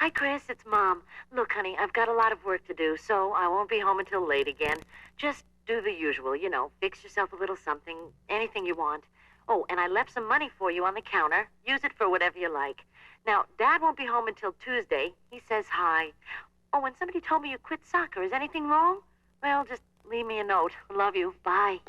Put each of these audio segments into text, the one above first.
Hi, Chris. It's Mom. Look, honey, I've got a lot of work to do, so I won't be home until late again. Just do the usual, you know, fix yourself a little something, anything you want. Oh, and I left some money for you on the counter. Use it for whatever you like. Now, Dad won't be home until Tuesday. He says hi. Oh, and somebody told me you quit soccer. Is anything wrong? Well, just leave me a note. Love you. Bye.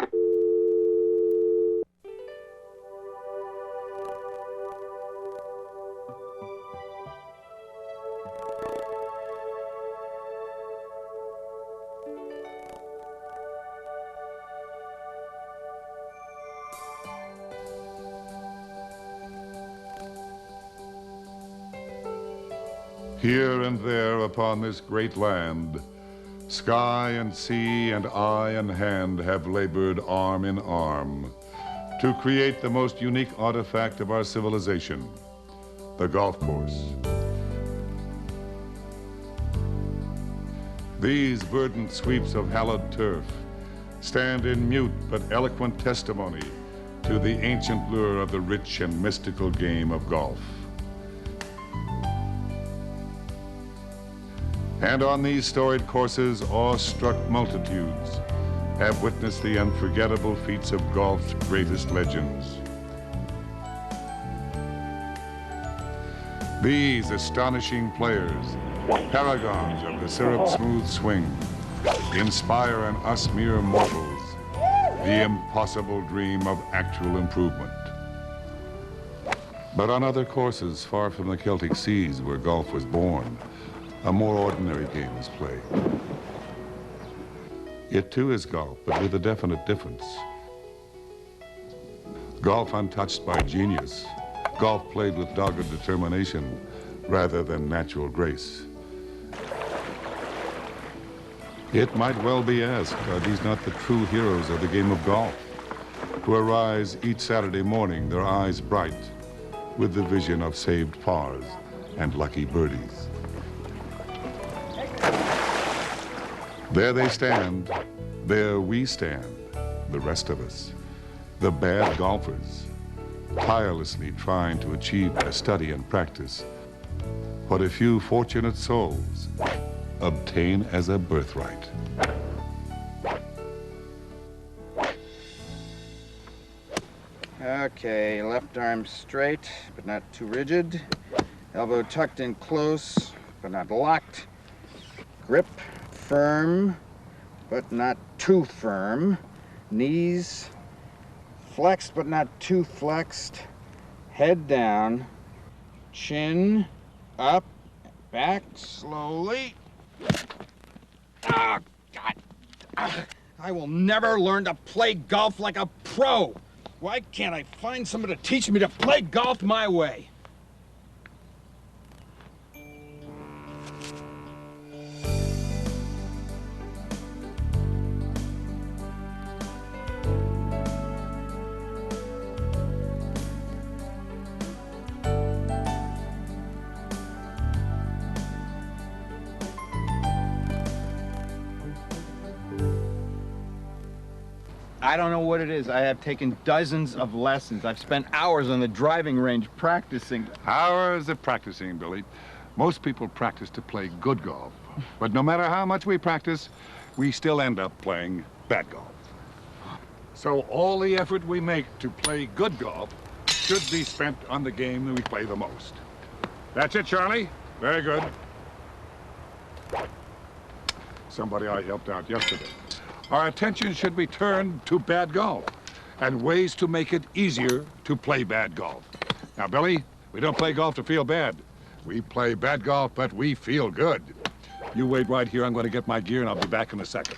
Here and there upon this great land, sky and sea and eye and hand have labored arm in arm to create the most unique artifact of our civilization, the golf course. These verdant sweeps of hallowed turf stand in mute but eloquent testimony to the ancient lure of the rich and mystical game of golf. And on these storied courses, awe-struck multitudes have witnessed the unforgettable feats of golf's greatest legends. These astonishing players, paragons of the syrup-smooth swing, inspire in us mere mortals the impossible dream of actual improvement. But on other courses far from the Celtic seas where golf was born, a more ordinary game is played. It too is golf, but with a definite difference. Golf untouched by genius. Golf played with dogged determination rather than natural grace. It might well be asked, are these not the true heroes of the game of golf, who arise each Saturday morning, their eyes bright, with the vision of saved pars and lucky birdies? There they stand, there we stand, the rest of us, the bad golfers, tirelessly trying to achieve by study and practice what a few fortunate souls obtain as a birthright. Okay, left arm straight, but not too rigid. Elbow tucked in close, but not locked. Grip firm, but not too firm. Knees flexed, but not too flexed. Head down. Chin up, back slowly. Oh, God. I will never learn to play golf like a pro. Why can't I find someone to teach me to play golf my way? I don't know what it is. I have taken dozens of lessons. I've spent hours on the driving range practicing. Hours of practicing, Billy. Most people practice to play good golf. But no matter how much we practice, we still end up playing bad golf. So all the effort we make to play good golf should be spent on the game that we play the most. That's it, Charlie. Very good. Somebody I helped out yesterday. Our attention should be turned to bad golf and ways to make it easier to play bad golf. Now, Billy, we don't play golf to feel bad. We play bad golf, but we feel good. You wait right here. I'm going to get my gear, and I'll be back in a second.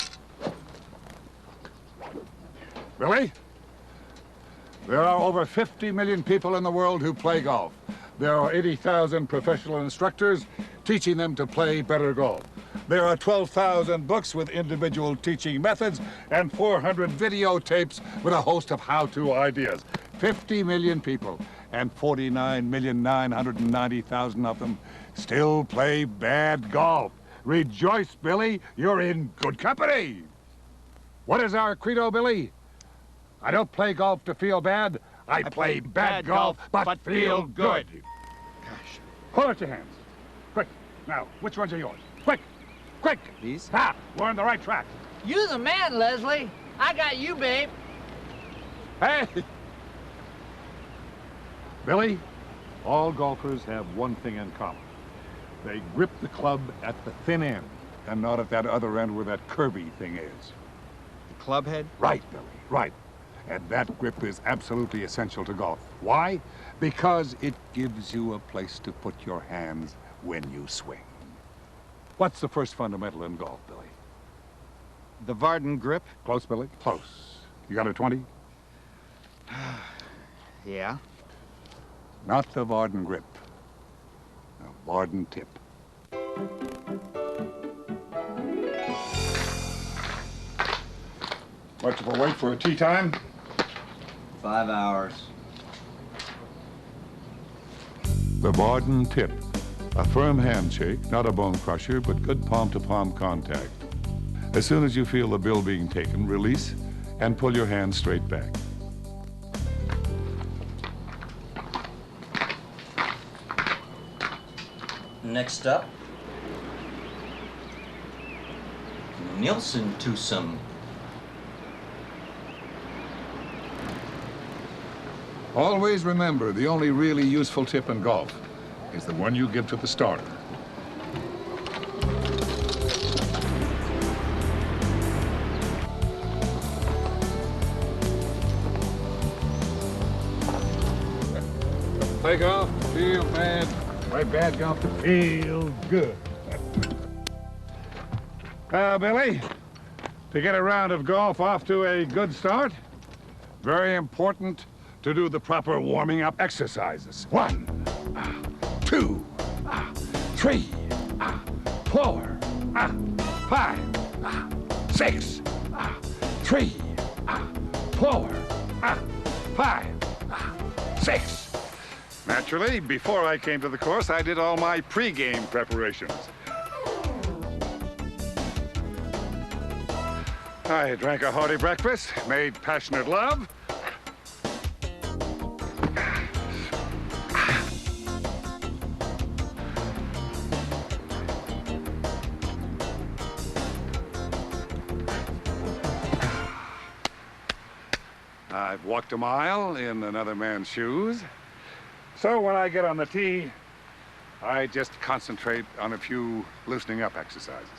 Billy? There are over 50 million people in the world who play golf. There are 80,000 professional instructors teaching them to play better golf. There are 12,000 books with individual teaching methods and 400 videotapes with a host of how-to ideas. 50 million people, and 49,990,000 of them still play bad golf. Rejoice, Billy, you're in good company. What is our credo, Billy? I don't play golf to feel bad. I play bad golf, but feel good. Gosh. Hold out your hands. Quick. Now, which ones are yours? Quick! Quick! These? Ah, we're on the right track. You the man, Leslie. I got you, babe. Hey! Billy, all golfers have one thing in common. They grip the club at the thin end and not at that other end where that curvy thing is. The club head? Right, Billy, right. And that grip is absolutely essential to golf. Why? Because it gives you a place to put your hands when you swing. What's the first fundamental in golf, Billy? The Varden grip? Close, Billy, close. You got a 20? Yeah. Not the Varden grip. The Varden tip. Much of a wait for a tea time? 5 hours. The Varden tip. A firm handshake, not a bone crusher, but good palm-to-palm contact. As soon as you feel the bill being taken, release and pull your hand straight back. Next up, Nielsen twosome. Always remember, the only really useful tip in golf is the one you give to the starter. Play golf, feel bad. Play bad golf to feel good. Billy, to get a round of golf off to a good start, very important to do the proper warming up exercises. 1, 2, 3, 4, 5, 6, 3, 4, 5, 6. Naturally, before I came to the course, I did all my pre-game preparations. I drank a hearty breakfast, made passionate love. I've walked a mile in another man's shoes. So when I get on the tee, I just concentrate on a few loosening up exercises.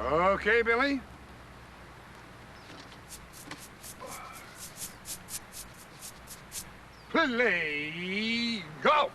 Okay, Billy? Play, go!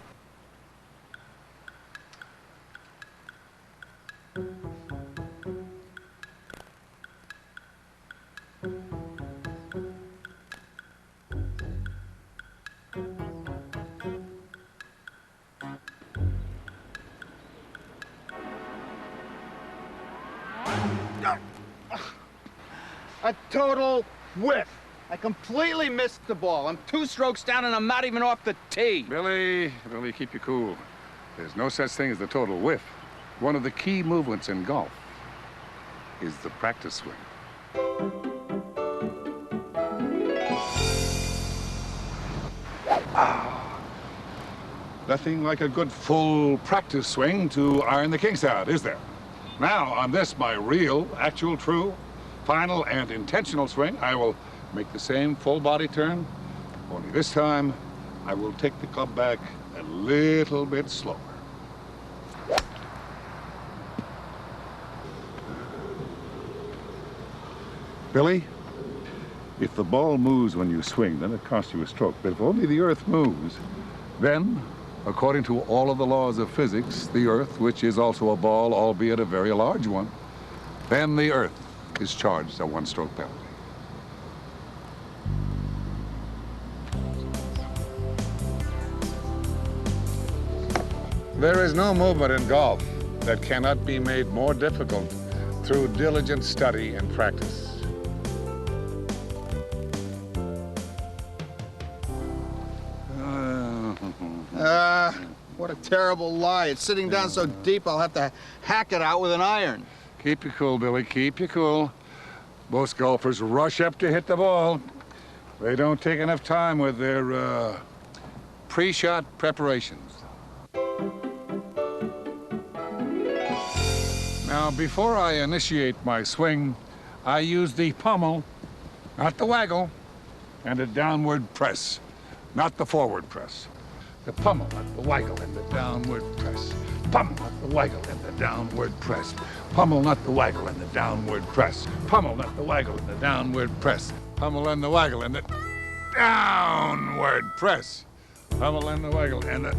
A total whiff. I completely missed the ball. I'm 2 strokes down and I'm not even off the tee. Billy, keep you cool. There's no such thing as the total whiff. One of the key movements in golf is the practice swing. Nothing like a good full practice swing to iron the kinks out, is there? Now, on this, my real, actual, true, final, and intentional swing, I will make the same full body turn, only this time, I will take the club back a little bit slower. Billy, if the ball moves when you swing, then it costs you a stroke. But if only the earth moves, then, according to all of the laws of physics, the earth, which is also a ball, albeit a very large one, then the earth is charged a 1-stroke penalty. There is no movement in golf that cannot be made more difficult through diligent study and practice. What a terrible lie. It's sitting down so deep I'll have to hack it out with an iron. Keep you cool, Billy. Keep you cool. Most golfers rush up to hit the ball. They don't take enough time with their pre-shot preparations. Now, before I initiate my swing, I use the pommel, not the waggle, and a downward press, not the forward press. The pommel, not the waggle, and the downward press. Pommel, not the waggle, and the downward press. Pommel, not the waggle, and the downward press. Pommel, not the waggle, and the downward press. Pommel and the waggle, and the downward press. Pommel and the waggle, and the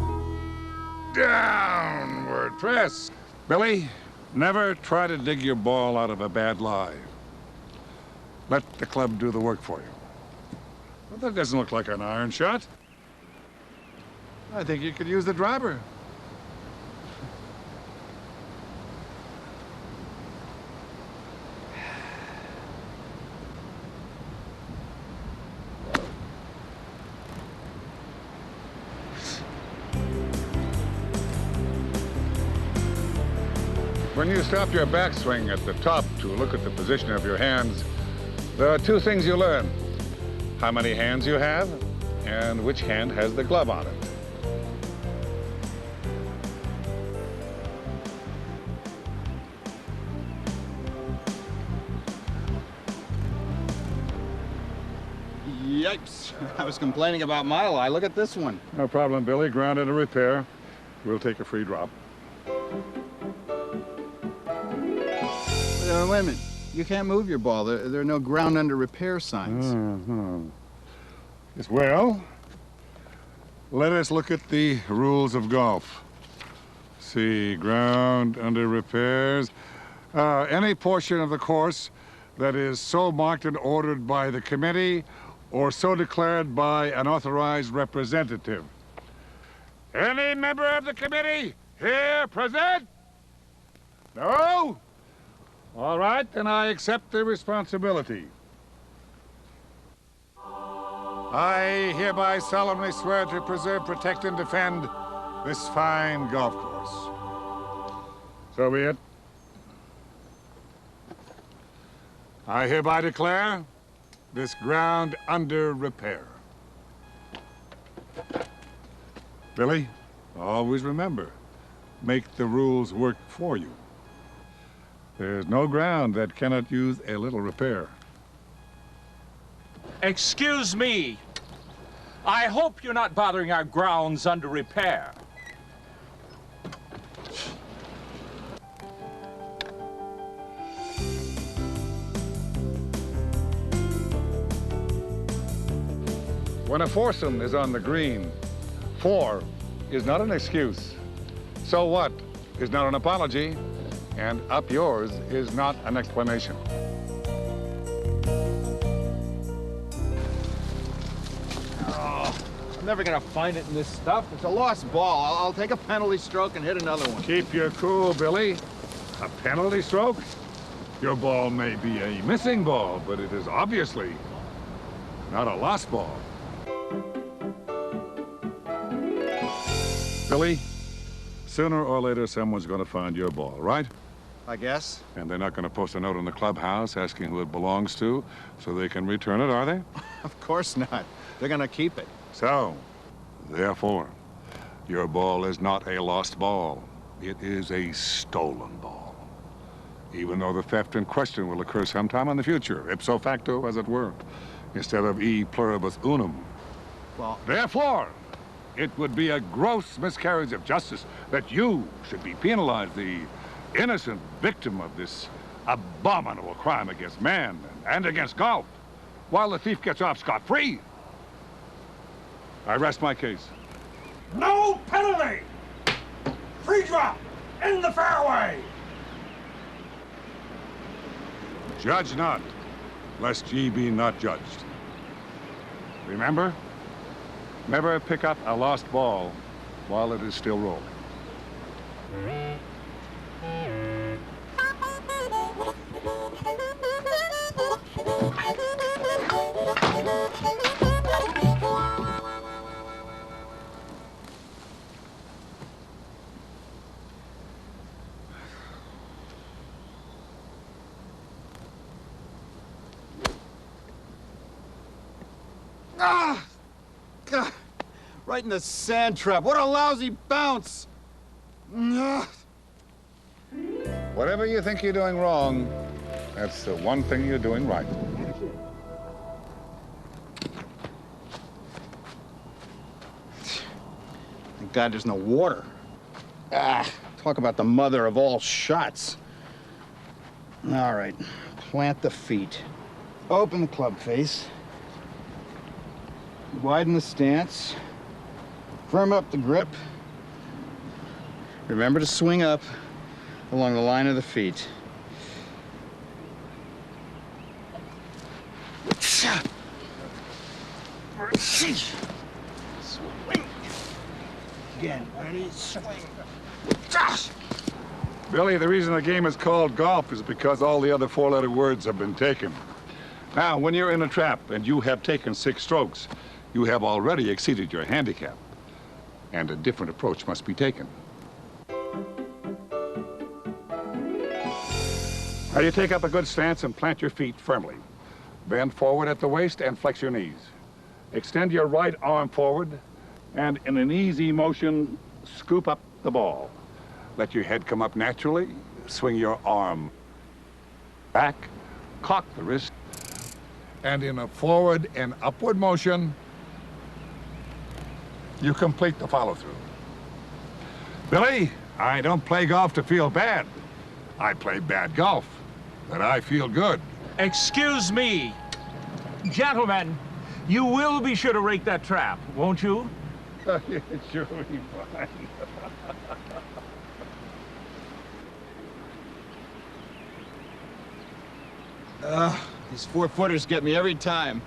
downward press. Billy, never try to dig your ball out of a bad lie. Let the club do the work for you. Well, that doesn't look like an iron shot. I think you could use the driver. When you stop your backswing at the top to look at the position of your hands, there are two things you learn: how many hands you have and which hand has the glove on it. Yipes. I was complaining about my lie. Look at this one. No problem, Billy. Ground into repair. We'll take a free drop. Wait a minute. You can't move your ball. There are no ground under repair signs. Yes, well, let us look at the rules of golf. See, ground under repairs. Any portion of the course that is so marked and ordered by the committee or so declared by an authorized representative. Any member of the committee here present? No? All right, then I accept the responsibility. I hereby solemnly swear to preserve, protect, and defend this fine golf course. So be it. I hereby declare this ground under repair. Billy, always remember, make the rules work for you. There's no ground that cannot use a little repair. Excuse me. I hope you're not bothering our grounds under repair. When a foursome is on the green, 4 is not an excuse. So what is not an apology, and up yours is not an explanation. I'm never going to find it in this stuff. It's a lost ball. I'll take a penalty stroke and hit another one. Keep your cool, Billy. A penalty stroke? Your ball may be a missing ball, but it is obviously not a lost ball. Billy, sooner or later someone's going to find your ball, right? I guess. And they're not going to post a note in the clubhouse asking who it belongs to so they can return it, are they? Of course not. They're going to keep it. So, therefore, your ball is not a lost ball. It is a stolen ball. Even though the theft in question will occur sometime in the future, ipso facto, as it were, instead of e pluribus unum. Well, Therefore, it would be a gross miscarriage of justice that you should be penalized, the innocent victim of this abominable crime against man and against golf, while the thief gets off scot-free. I rest my case. No penalty! Free drop in the fairway! Judge not, lest ye be not judged. Remember, never pick up a lost ball while it is still rolling. God, right in the sand trap. What a lousy bounce. Ugh. Whatever you think you're doing wrong, that's the one thing you're doing right. Thank God there's no water. Ah, talk about the mother of all shots. All right, plant the feet. Open the club face. Widen the stance. Firm up the grip. Remember to swing up along the line of the feet. Swing. Again, ready, swing. Billy, the reason the game is called golf is because all the other four-letter words have been taken. Now, when you're in a trap and you have taken 6 strokes, you have already exceeded your handicap, and a different approach must be taken. Now you take up a good stance and plant your feet firmly. Bend forward at the waist and flex your knees. Extend your right arm forward, and in an easy motion, scoop up the ball. Let your head come up naturally, swing your arm back, cock the wrist, and in a forward and upward motion, you complete the follow-through. Billy, I don't play golf to feel bad. I play bad golf, but I feel good. Excuse me. Gentlemen, you will be sure to rake that trap, won't you? Sure will be fine. These 4-footers get me every time.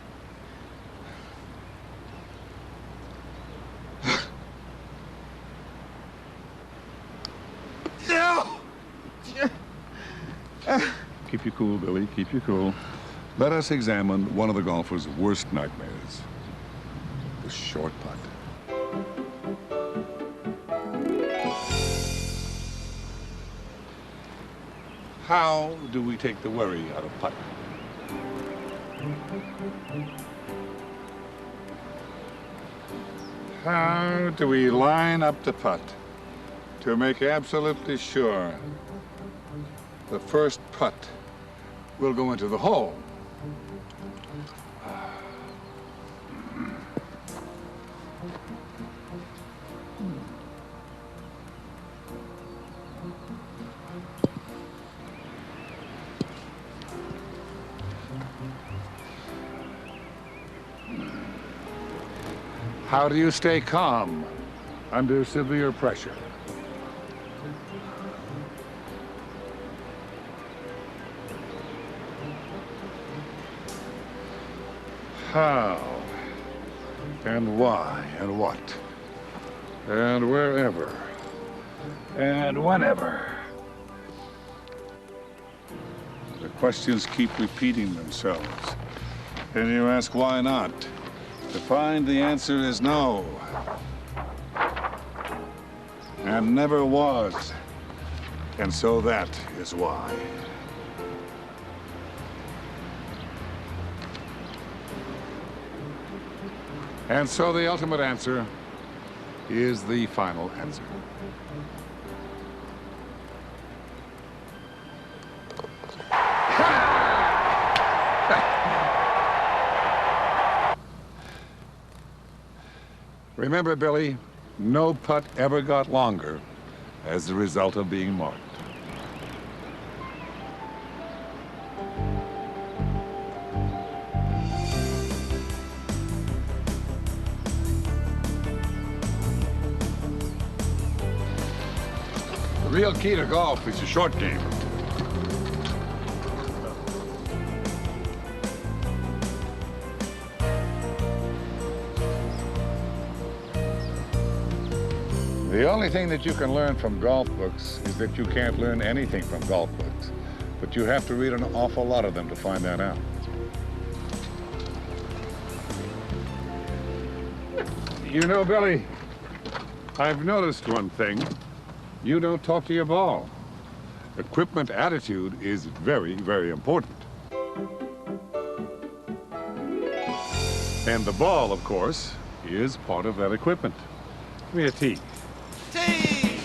Keep you cool, Billy, keep you cool. Let us examine one of the golfer's worst nightmares, the short putt. How do we take the worry out of putting? How do we line up the putt to make absolutely sure the first putt will go into the hole? How do you stay calm under severe pressure? How and why and what and wherever and whenever. The questions keep repeating themselves. And you ask why not? To find the answer is no. And never was. And so that is why. And so the ultimate answer is the final answer. Remember, Billy, no putt ever got longer as a result of being marked. The real key to golf is the short game. The only thing that you can learn from golf books is that you can't learn anything from golf books, but you have to read an awful lot of them to find that out. You know, Billy, I've noticed one thing. You don't talk to your ball. Equipment attitude is very, very important. And the ball, of course, is part of that equipment. Give me a tee. Tee!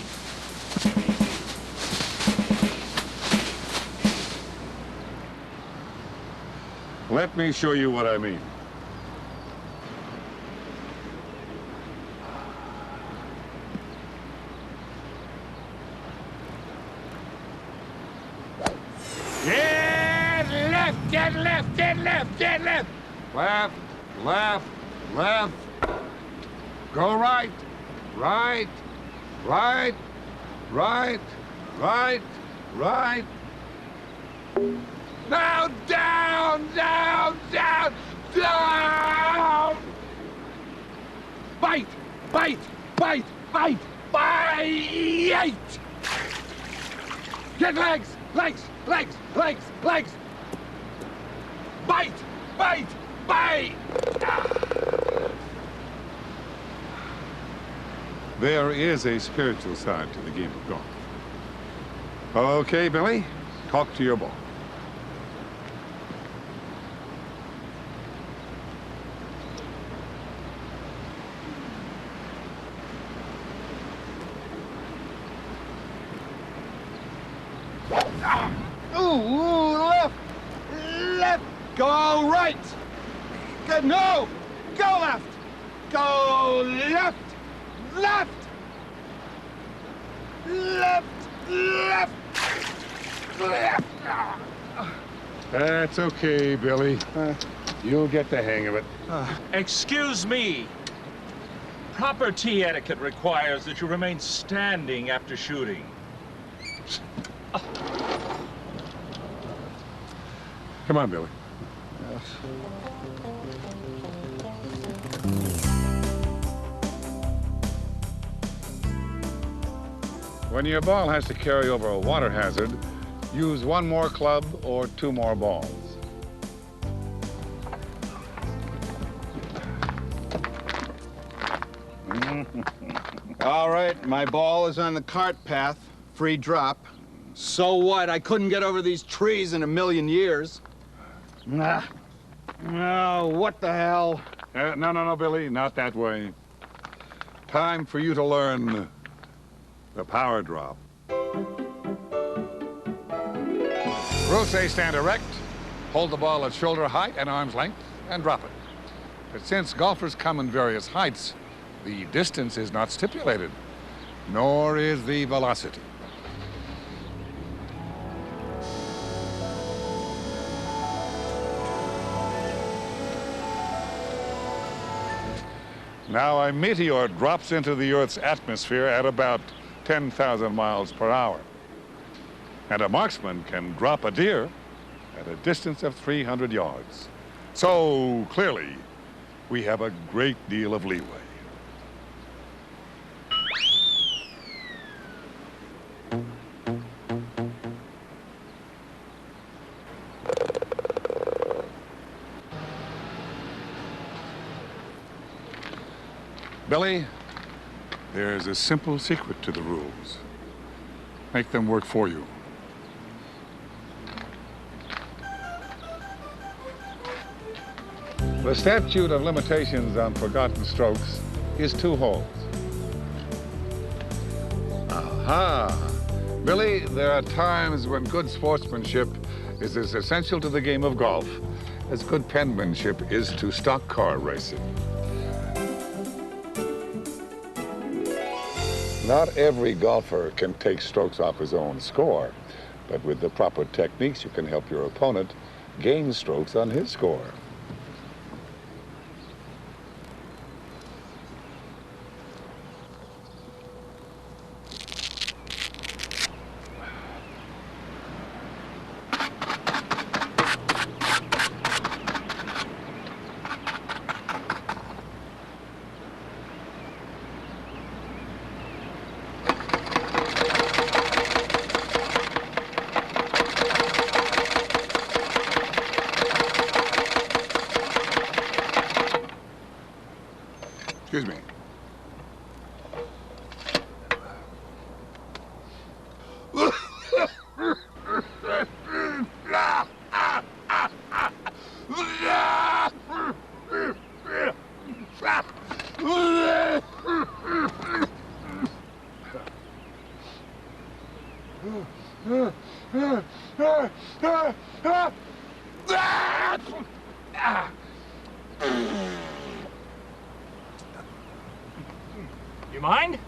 Let me show you what I mean. Get left, get left, get left, get left. Left, left, left. Go right, right, right, right, right, right. Now down, down, down, down. Bite, bite, bite, bite, bite. Get legs, legs, legs, legs, legs. Bite, bite, bite. There is a spiritual side to the game of golf. Okay, Billy, talk to your ball. Ooh, left! Left! Go right! Good, no! Go left! Go left! Left! Left! Left! Left! That's okay, Billy. You'll get the hang of it. Excuse me. Proper tee etiquette requires that you remain standing after shooting. Come on, Billy. When your ball has to carry over a water hazard, use one more club or two more balls. All right, my ball is on the cart path. Free drop. So what? I couldn't get over these trees in a million years. Nah. Oh, what the hell? No, Billy, not that way. Time for you to learn the power drop. Rules say stand erect, hold the ball at shoulder height and arm's length, and drop it. But since golfers come in various heights, the distance is not stipulated, nor is the velocity. Now, a meteor drops into the Earth's atmosphere at about 10,000 miles per hour. And a marksman can drop a deer at a distance of 300 yards. So, clearly, we have a great deal of leeway. Billy, there's a simple secret to the rules. Make them work for you. The statute of limitations on forgotten strokes is 2 holes. Aha! Billy, there are times when good sportsmanship is as essential to the game of golf as good penmanship is to stock car racing. Not every golfer can take strokes off his own score, but with the proper techniques, you can help your opponent gain strokes on his score. Excuse me. You mind?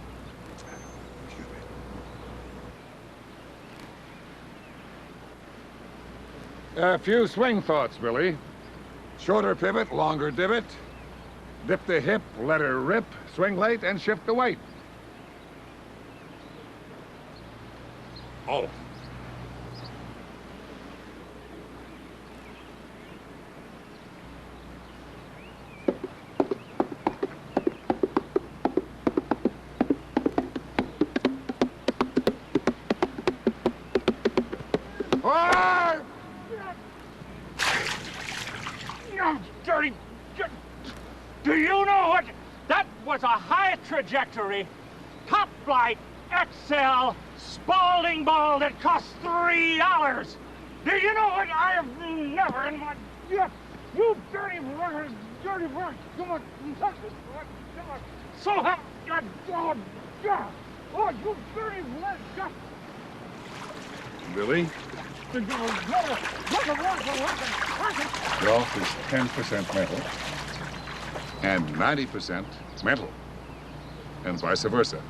A few swing thoughts, Billy. Shorter pivot, longer divot. Dip the hip, let her rip, swing late, and shift the weight. Oh. Dirty. Do you know what? That was a high trajectory, top flight, XL, Spalding ball that cost $3. Do you know what? I have never in my... You dirty workers, dirty workers. Come on, touch this. Come on. So help God. Oh, you dirty workers. Billy? Golf is 10% mental and 90% mental, and vice versa.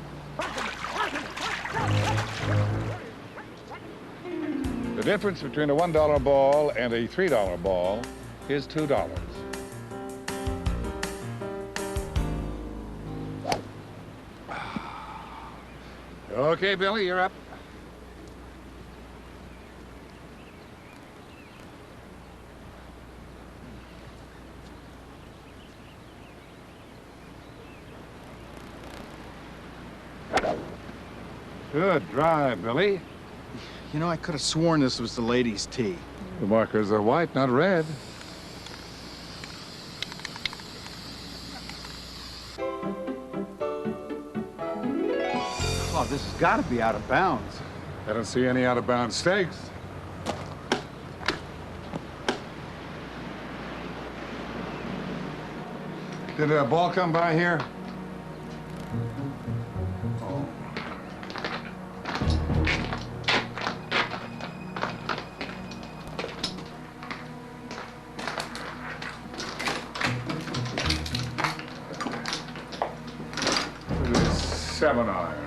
The difference between a $1 ball and a $3 ball is $2. Okay, Billy, you're up. Good drive, Billy. You know, I could have sworn this was the ladies' tee. The markers are white, not red. Oh, this has got to be out of bounds. I don't see any out-of-bounds stakes. Did a ball come by here? Oh. It is 7-iron.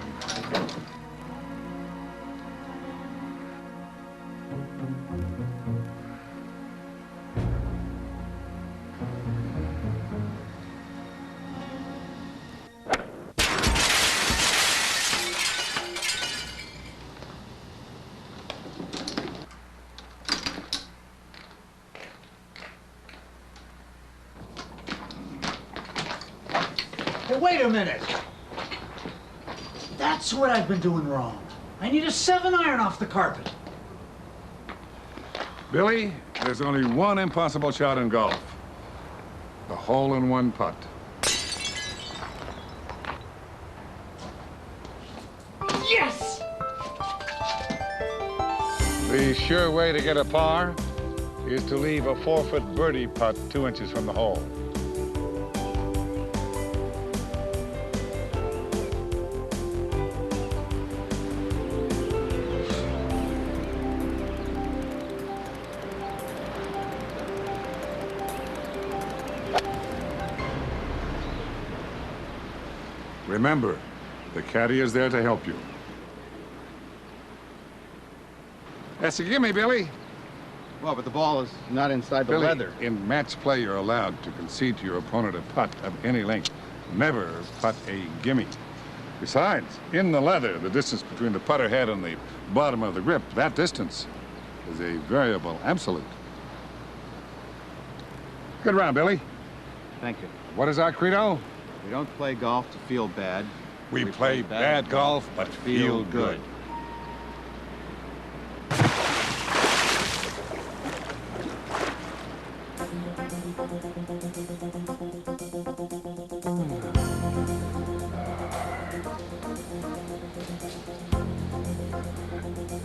Hey, wait a minute. That's what I've been doing wrong. I need a 7-iron off the carpet. Billy, there's only one impossible shot in golf. The hole-in-one putt. Yes! The sure way to get a par is to leave a 4-foot birdie putt 2 inches from the hole. Remember, the caddy is there to help you. That's a gimme, Billy. Well, but the ball is not inside the Billy, leather. in match play, you're allowed to concede to your opponent a putt of any length. Never putt a gimme. Besides, in the leather, the distance between the putter head and the bottom of the grip, that distance is a variable absolute. Good round, Billy. Thank you. What is our credo? We don't play golf to feel bad. We play bad golf, but feel good.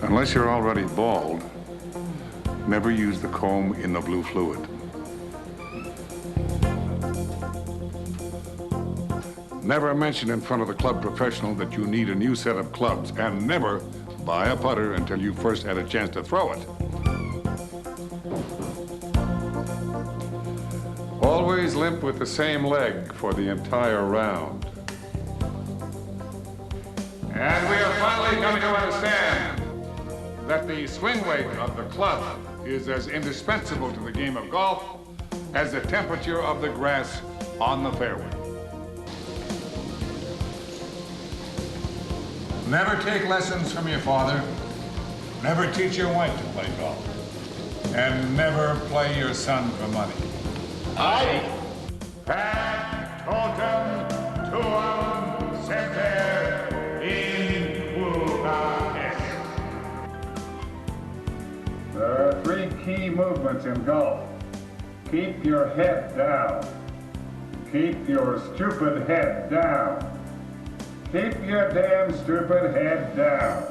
Unless you're already bald, never use the comb in the blue fluid. Never mention in front of the club professional that you need a new set of clubs, and never buy a putter until you first had a chance to throw it. Always limp with the same leg for the entire round. And we are finally coming to understand that the swing weight of the club is as indispensable to the game of golf as the temperature of the grass on the fairway. Never take lessons from your father. Never teach your wife to play golf. And never play your son for money. Aye. Totem tuum semper in Budapest. There are 3 key movements in golf. Keep your head down. Keep your stupid head down. Keep your damn stupid head down.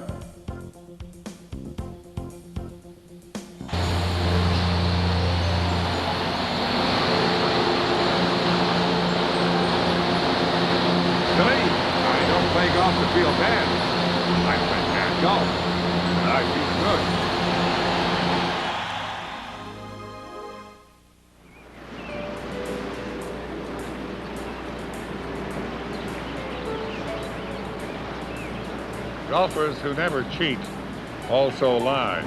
I don't play golf to feel bad. I play bad golf. And I feel good. Golfers who never cheat also lie.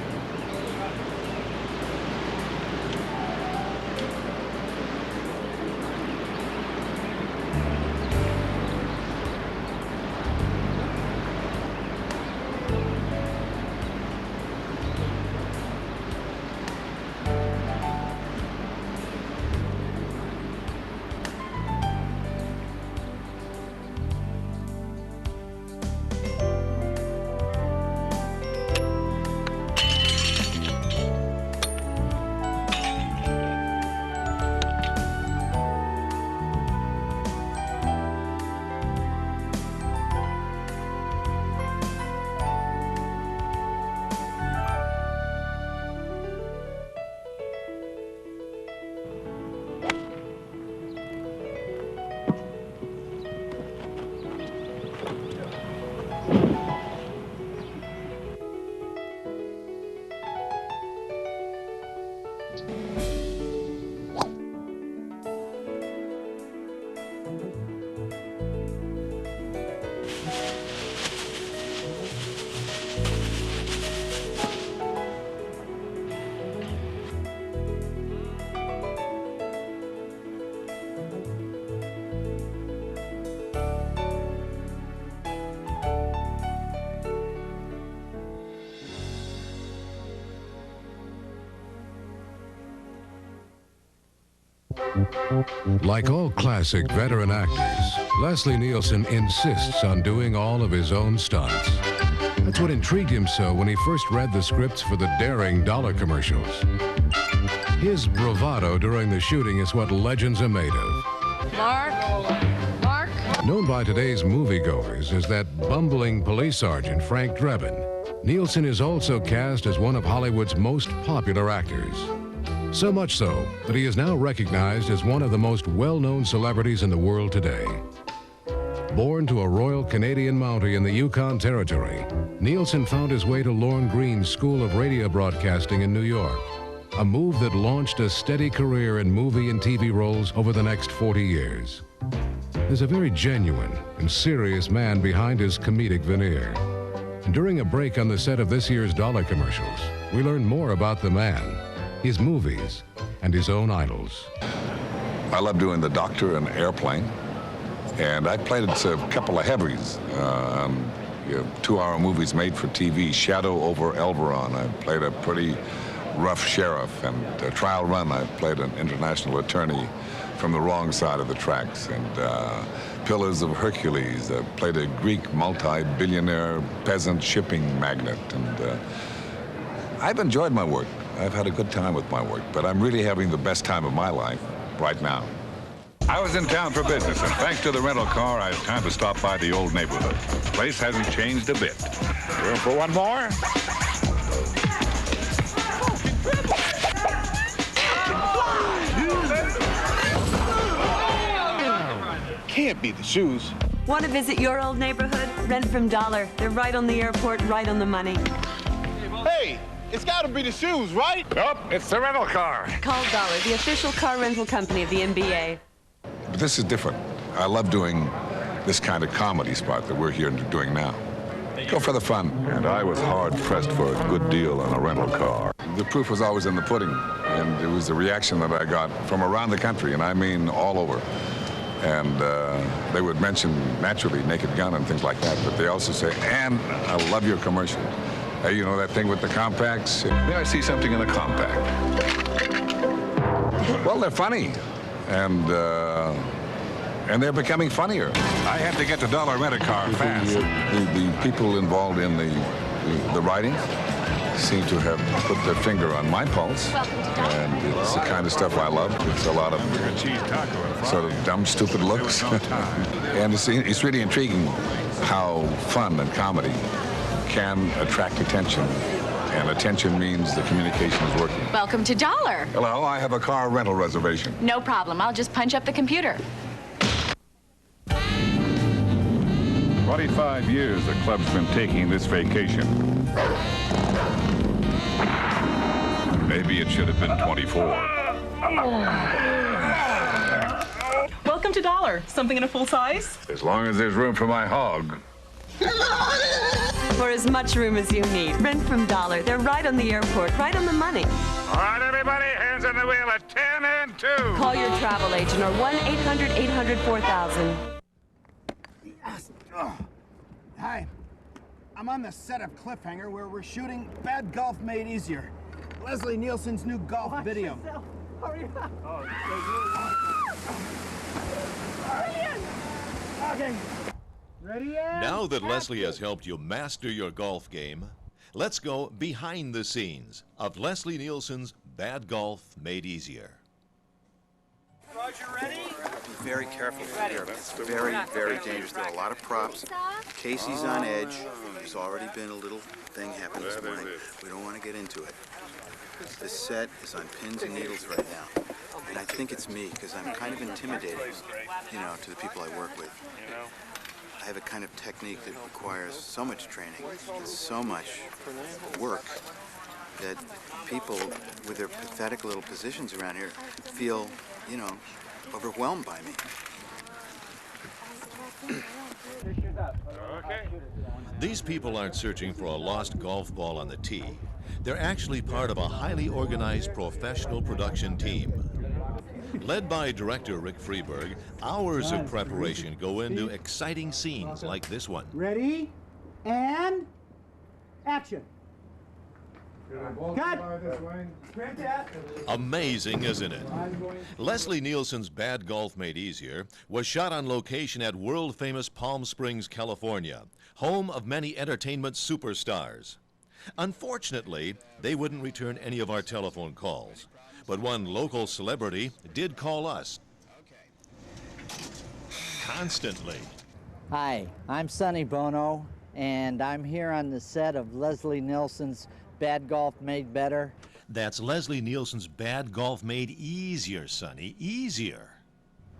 Like all classic veteran actors, Leslie Nielsen insists on doing all of his own stunts. That's what intrigued him so when he first read the scripts for the daring dollar commercials. His bravado during the shooting is what legends are made of. Mark? Known by today's moviegoers as that bumbling police sergeant, Frank Drebin, Nielsen is also cast as one of Hollywood's most popular actors. So much so that he is now recognized as one of the most well-known celebrities in the world today. Born to a Royal Canadian Mountie in the Yukon Territory, Nielsen found his way to Lorne Greene's School of Radio Broadcasting in New York, a move that launched a steady career in movie and TV roles over the next 40 years. There's a very genuine and serious man behind his comedic veneer. And during a break on the set of this year's dollar commercials, we learn more about the man, his movies, and his own idols. I love doing The Doctor and Airplane, and I played a couple of heavies on 2-hour movies made for TV. Shadow over Elveron, I played a pretty rough sheriff, and Trial Run, I played an international attorney from the wrong side of the tracks, and Pillars of Hercules, I played a Greek multi-billionaire peasant shipping magnate, and I've enjoyed my work. I've had a good time with my work, but I'm really having the best time of my life right now. I was in town for business, and thanks to the rental car, I had time to stop by the old neighborhood. The place hasn't changed a bit. Room for one more? can't be the shoes. Want to visit your old neighborhood? Rent from Dollar. They're right on the airport, right on the money. Hey, it's gotta be the shoes, right? Nope, it's the rental car. Call Dollar, the official car rental company of the NBA. But this is different. I love doing this kind of comedy spot that we're here doing now. Go for the fun. And I was hard-pressed for a good deal on a rental car. The proof was always in the pudding, and it was the reaction that I got from around the country, and I mean all over. And they would mention, naturally, Naked Gun and things like that, but they also say, and I love your commercial. Hey, you know that thing with the compacts? May I see something in a compact? Well, they're funny, and they're becoming funnier. I had to get the Dollar rent-a-car fast. The people involved in the writing seem to have put their finger on my pulse, and it's the kind of stuff I love. It's a lot of sort of dumb, stupid looks, and it's really intriguing how fun and comedy can attract attention, and attention means the communication is working. Welcome to Dollar. Hello, I have a car rental reservation. No problem. I'll just punch up the computer. 25 years the club's been taking this vacation. Maybe it should have been 24. Welcome to Dollar. Something in a full size? As long as there's room for my hog. For as much room as you need. Rent from Dollar. They're right on the airport, right on the money. All right, everybody, hands on the wheel at 10 and 2. Call your travel agent or 1-800-800-4000. Hi. I'm on the set of Cliffhanger where we're shooting Bad Golf Made Easier. Leslie Nielsen's new golf video. Hurry up. Okay. Ready, Ann? Now that Leslie has helped you master your golf game, let's go behind the scenes of Leslie Nielsen's Bad Golf Made Easier. Roger, ready? Be very careful here. It's very, very dangerous. There are a lot of props. Casey's on edge. There's already been a little thing happen this morning. We don't want to get into it. This set is on pins and needles right now. And I think it's me, because I'm kind of intimidating, you know, to the people I work with. I have a kind of technique that requires so much training and so much work that people with their pathetic little positions around here feel, you know, overwhelmed by me. These people aren't searching for a lost golf ball on the tee. They're actually part of a highly organized professional production team. Led by director Rick Freeberg, hours of preparation go into exciting scenes like this one. Ready? And action. Cut. Amazing, isn't it? Leslie Nielsen's Bad Golf Made Easier was shot on location at world-famous Palm Springs, California, home of many entertainment superstars. Unfortunately, they wouldn't return any of our telephone calls, but one local celebrity did call us. Constantly. Hi, I'm Sonny Bono, and I'm here on the set of Leslie Nielsen's Bad Golf Made Better. That's Leslie Nielsen's Bad Golf Made Easier, Sonny. Easier.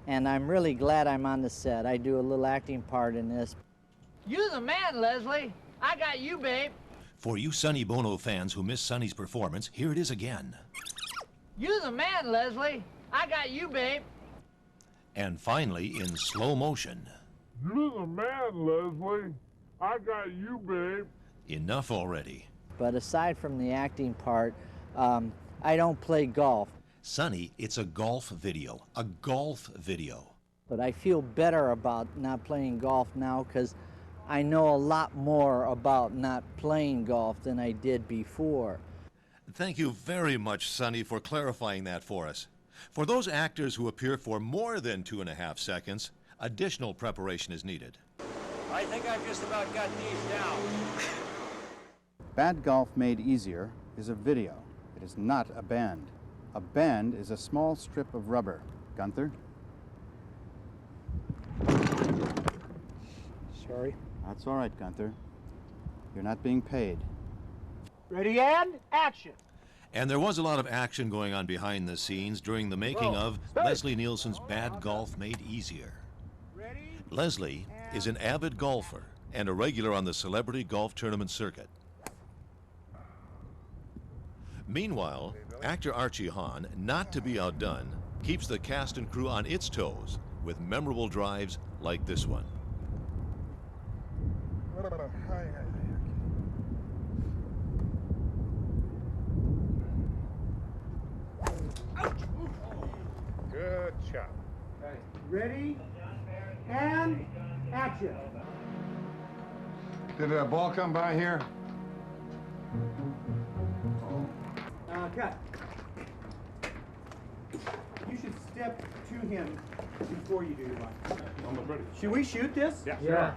And I'm really glad I'm on the set. I do a little acting part in this. You're the man, Leslie. I got you, babe. For you Sonny Bono fans who missed Sonny's performance, here it is again. You're the man, Leslie. I got you, babe. And finally, in slow motion. You're the man, Leslie. I got you, babe. Enough already. But aside from the acting part, I don't play golf. Sonny, it's a golf video. A golf video. But I feel better about not playing golf now because I know a lot more about not playing golf than I did before. Thank you very much, Sonny, for clarifying that for us. For those actors who appear for more than 2.5 seconds, additional preparation is needed. I think I've just about got these down. Bad Golf Made Easier is a video. It is not a band. A band is a small strip of rubber. Gunther? Sorry. That's all right, Gunther. You're not being paid. Ready and action. And there was a lot of action going on behind the scenes during the making of Leslie Nielsen's Bad Golf Made Easier. Leslie is an avid golfer and a regular on the celebrity golf tournament circuit. Meanwhile, actor Archie Hahn, not to be outdone, keeps the cast and crew on its toes with memorable drives like this one. Good shot. Okay. Ready? And action. Did a ball come by here? Cut. You should step to him before you do your line. Almost ready. Should we shoot this? Yeah.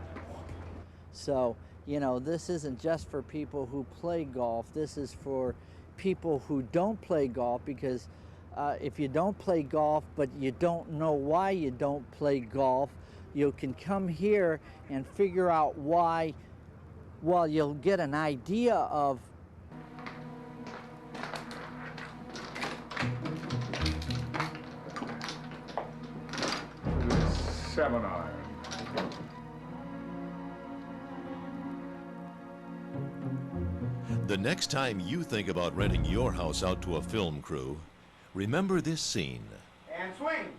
So, you know, this isn't just for people who play golf. This is for people who don't play golf, because if you don't play golf but you don't know why you don't play golf, you can come here and figure out why. Well, you'll get an idea of 7-iron. The next time you think about renting your house out to a film crew, remember this scene. And swing.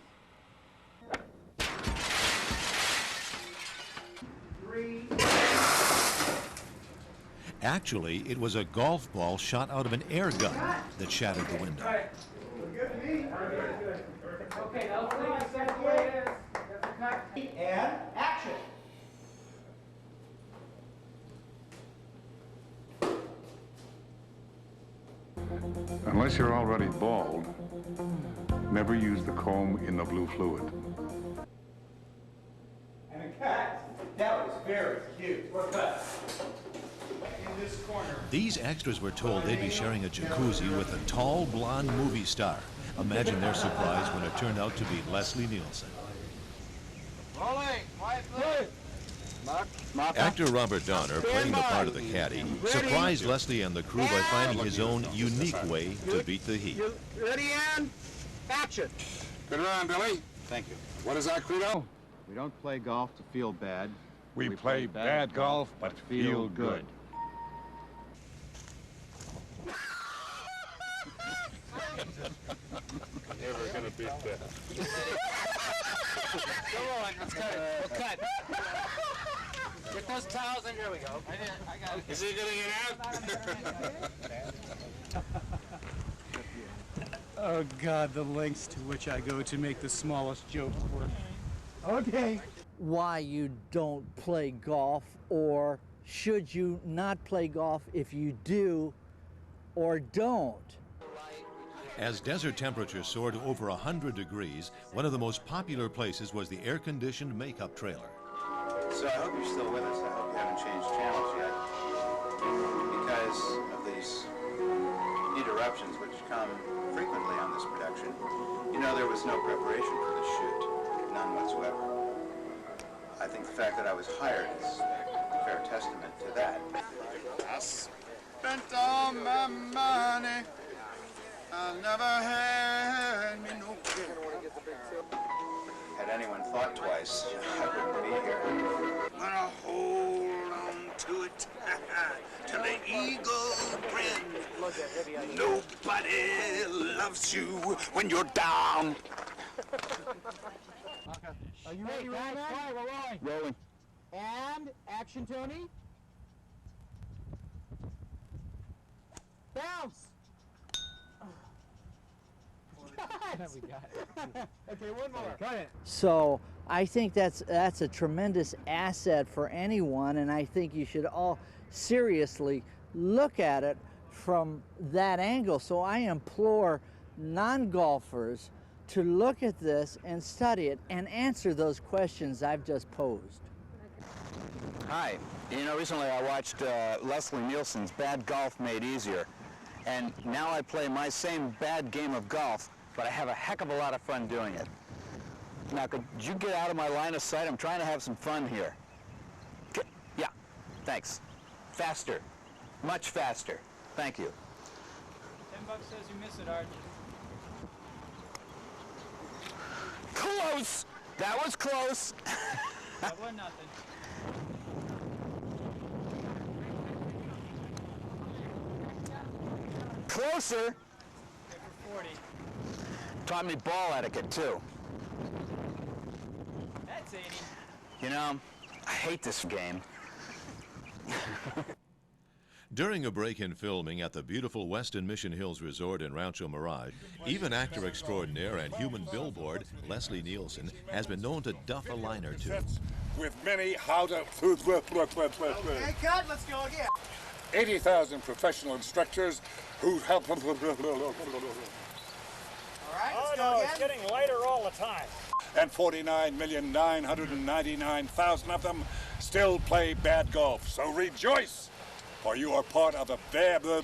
3. Actually, it was a golf ball shot out of an air gun that shattered the window. Good to me. Okay, now that's the way it is. That's a cut. And action. Unless you're already bald, never use the comb in the blue fluid. And a cut. That was very cute. We're cut. In this corner. These extras were told they'd be sharing a jacuzzi with a tall, blonde movie star. Imagine their surprise when it turned out to be Leslie Nielsen. Rolling, quietly. Actor Robert Donner, playing the part of the caddy, surprised Leslie and the crew by finding his own unique way to beat the heat. Ready, and action. Good run, Billy. Thank you. What is our credo? We don't play golf to feel bad. We play bad golf, but feel good. Never gonna beat that. Come on, let's cut it. We'll cut. Get those towels in. Here we go. I got it. Is he gonna get out? Oh, God, the lengths to which I go to make the smallest jokes work. Okay. why you don't play golf, or should you not play golf if you do or don't. As desert temperatures soared to over 100 degrees, one of the most popular places was the air-conditioned makeup trailer. So I hope you're still with us. I hope you haven't changed channels yet. Because of these interruptions which come frequently on this production, you know, there was no preparation for the shoot, none whatsoever. I think the fact that I was hired is a fair testament to that. I spent all my money. I never had me no care. Had anyone thought twice, I wouldn't be here. Gonna hold on to it till the eagle grin. Nobody loves you when you're down. Are you ready, Ryan? We're rolling. Rolling. And action, Tony. Bounce. We got it. Okay, one more. Got it. So I think that's a tremendous asset for anyone, and I think you should all seriously look at it from that angle. So I implore non-golfers to look at this and study it and answer those questions I've just posed. Hi. You know, recently I watched Leslie Nielsen's Bad Golf Made Easier, and now I play my same bad game of golf, but I have a heck of a lot of fun doing it. Now, could you get out of my line of sight? I'm trying to have some fun here. Yeah, thanks. Faster. Much faster. Thank you. $10 says you miss it, Archie. Close! That was close! That was nothing. Closer. For 40. Taught me ball etiquette, too. That's 80. You know, I hate this game. During a break in filming at the beautiful Westin Mission Hills Resort in Rancho Mirage, even actor extraordinaire and human billboard Leslie Nielsen has been known to duff a line or two. With many how to... Okay, cut, let's go again. 80,000 professional instructors who help them... All right, let's go again. It's getting lighter all the time. And 49,999,000 of them still play bad golf. So rejoice, for you are part of a bad... You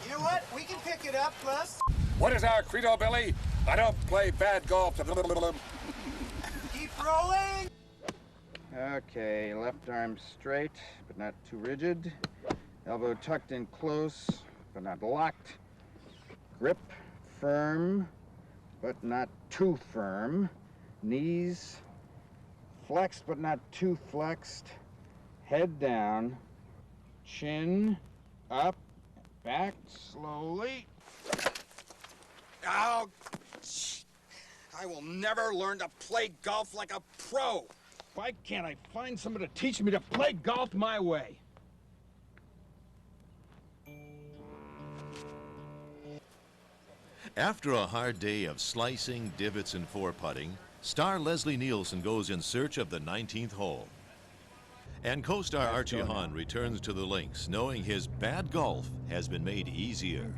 know what? We can pick it up, plus. What is our credo, Billy? I don't play bad golf. Keep rolling. Okay, left arm straight, but not too rigid. Elbow tucked in close, but not locked. Grip firm, but not too firm. Knees flexed, but not too flexed. Head down. Chin up, back slowly. Oh, I will never learn to play golf like a pro. Why can't I find someone to teach me to play golf my way? After a hard day of slicing, divots, and four-putting, star Leslie Nielsen goes in search of the 19th hole. And co-star Archie Hahn returns to the links, knowing his bad golf has been made easier.